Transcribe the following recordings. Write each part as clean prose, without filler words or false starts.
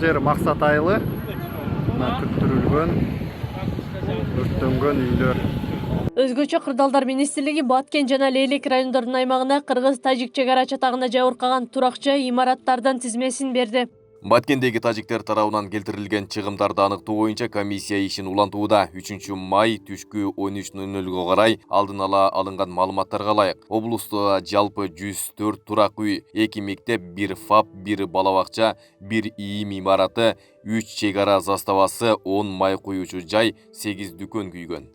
жер Максат айылы. Күттүрүлгөн, өрттөнгөн үйлөр. Өзгөчө кырдаалдар министрлиги Баткен жана Лейлек райондордун аймагына кыргыз-тажик чек ара чатагына жабыркаган туракчы имараттардын тизмесин берди. Баткендеги тажиктер тарабынан келтирилген чыгымдарды аныктоо боюнча комиссия ишин улантууда. 3 май түшкү 13:00 карай алдын ала алынган маалыматтарга ылайык облусту жалпы 104 турак үй, 2 мектеп, 1 ФАП, 1 бала бакча, 1 ИИМ имараты, 3 чек ара заставасы, 10 май куюучу жай, 8 дүкөн күйгөн.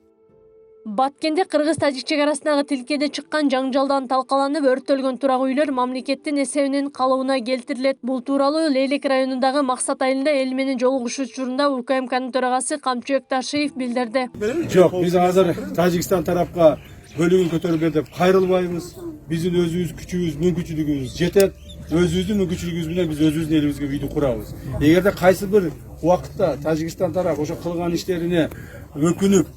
Баткенде кыргыз-тажик чек арасындагы тилкеде чыккан жаңжалдан талкаланып өрттөлгөн турак үйлөр мамлекеттин эсебинен калыбына келтирилет. Бул тууралуу Лейлек районундагы Максат айылында эл менен жолугушуу учурунда УКМКнын төрагасы Камчыбек Ташиев билдирди. Жок, биз азыр Тажикстан тарапка бөлүгүн көтөргөн деп кайрылбайбыз. Биздин өзүбүз күчүбүз, мүмкүнчүлүгүбүз жетет. Өзүбүздүн мүмкүнчүлүгүбүз менен биз өзүбүздүн элибизге үйдү курабыз. Эгерде кайсы бир убакытта Тажикстан тарап ошо кылган иштерине өкүнүп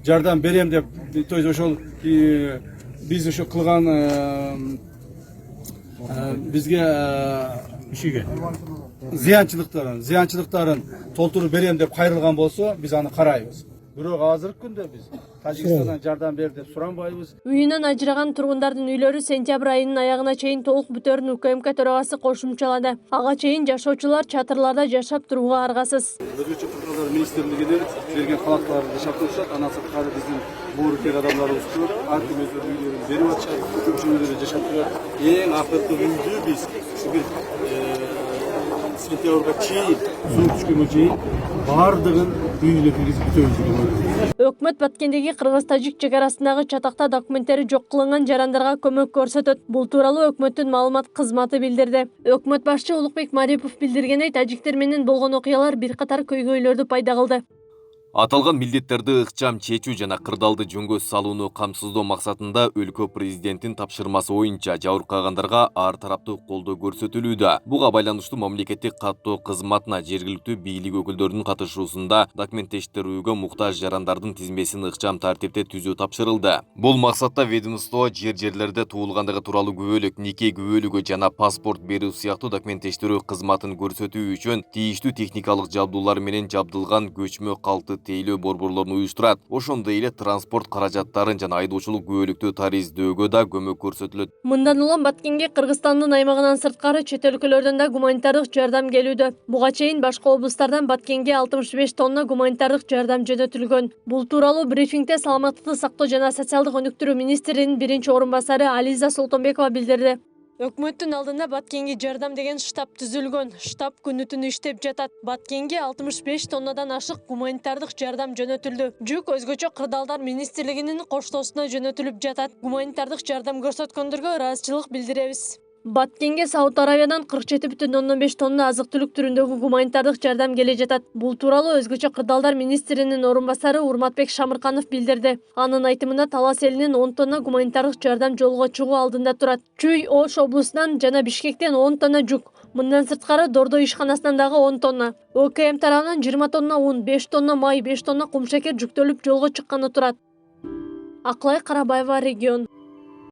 жардам берем деп, то есть ошол биз ошо кылган бизге зыянчылыктарын толтуруп берем деп кайрылган болсо, биз аны карайбыз. Бирок азыркы күндө биз Тажикстандан жардам бер деп суранбайбыз. Үйүнөн ажыраган тургундардын үйлөрү сентябрь айынын аягына чейин толук бүтөрүн УКМК төрагасы кошумчалады. Ага чейин жашоочулар чатырларда жашап турууга аргасыз. Өзгөчө кырдаалдар министрлигинин берген калааттарды жашап турушат. Андан сырткары биздин боорукер адамдарыбыз көп. Ар ким өз үйлөрүн берип атышат. Ошол үйлөрдө жашап турат. Эң акыркы үйдү биз сентябрга чейин, суук түшкөнгө чейин бардыгын үйүнө киргизип бүтөбүз. Өкмөт Баткендеги кыргыз-тажик чек арасындагы чатакта документтери жок кылынган жарандарга көмөк көрсөтөт. Бул тууралуу өкмөттүн маалымат кызматы билдирди. Өкмөт башчы Улукбек Марипов билдиргендей, тажиктер менен болгон окуялар бир катар көйгөйлөрдү пайда кылды. Аталган милдеттерди ыкчам чечүү жана кырдаалды жөнгө салууну камсыздоо максатында өлкө президенттин тапшырмасы боюнча жабыркагандарга ар тараптуу колдоо көрсөтүлүүдө. Буга байланыштуу мамлекеттик каттоо кызматына жергиликтүү бийлик өкүлдөрүнүн катышуусунда документтештирүүгө муктаж жарандардын тизмесин ыкчам тартипте түзүү тапшырылды. Бул максатта ведомство жерлерде туулгандыгы тууралуу күбөлүк, нике күбөлүгү жана паспорт берүү сыяктуу документтештирүү кызматын көрсөтүү үчүн тийиштүү техникалык жабдуулар менен жабдылган көчмө калты тейлөө борборлорун уюштурат. Ошондой эле транспорт каражаттарын жана айдоочулук күбөлүктү тариздөөгө да көмөк көрсөтүлөт. Мындан улам Баткенге Кыргызстандын аймагынан сырткары чет өлкөлөрдөн да гуманитардык жардам келүүдө. Буга чейин башка облустардан Баткенге 65 тонна гуманитардык жардам жөнөтүлгөн. Бул тууралуу брифингде саламаттыкты сактоо жана социалдык өнүктүрүү министринин биринчи орун басары Ализа Солтонбекова билдирди. Өкмөттүн алдында Баткенге жардам деген штаб түзүлгөн. Штаб күнү-түнү иштеп жатат. Баткенге 65 тоннадан ашык гуманитардык жардам жөнөтүлдү. Жүк өзгөчө кырдаалдар министрлигинин коштоосуна жөнөтүлүп жатат. Гуманитардык жардам көрсөткөндөргө ыраазычылык билдиребиз. Баткенге Сауд Аравиядан 47,5 тонна азык-түлүк түрүндөгү гуманитардык жардам келе жатат. Бул тууралуу өзгөчө кырдаалдар министринин орун басары Урматбек Шамырканов билдирди. Анын айтымында Талас элинен 10 тонна гуманитардык жардам жолго чыгуу алдында турат. Чүй Ош облусунан жана Бишкектен 10 тонна жүк. Мындан сырткары Дордо ишканасынан дагы 10 тонна. ОКМ тарабынан 20 тонна un, 5 тонна май, 5 тонна кумшекер жүктөлүп жолго чыкканы турат. Аклай Карабаева, регион.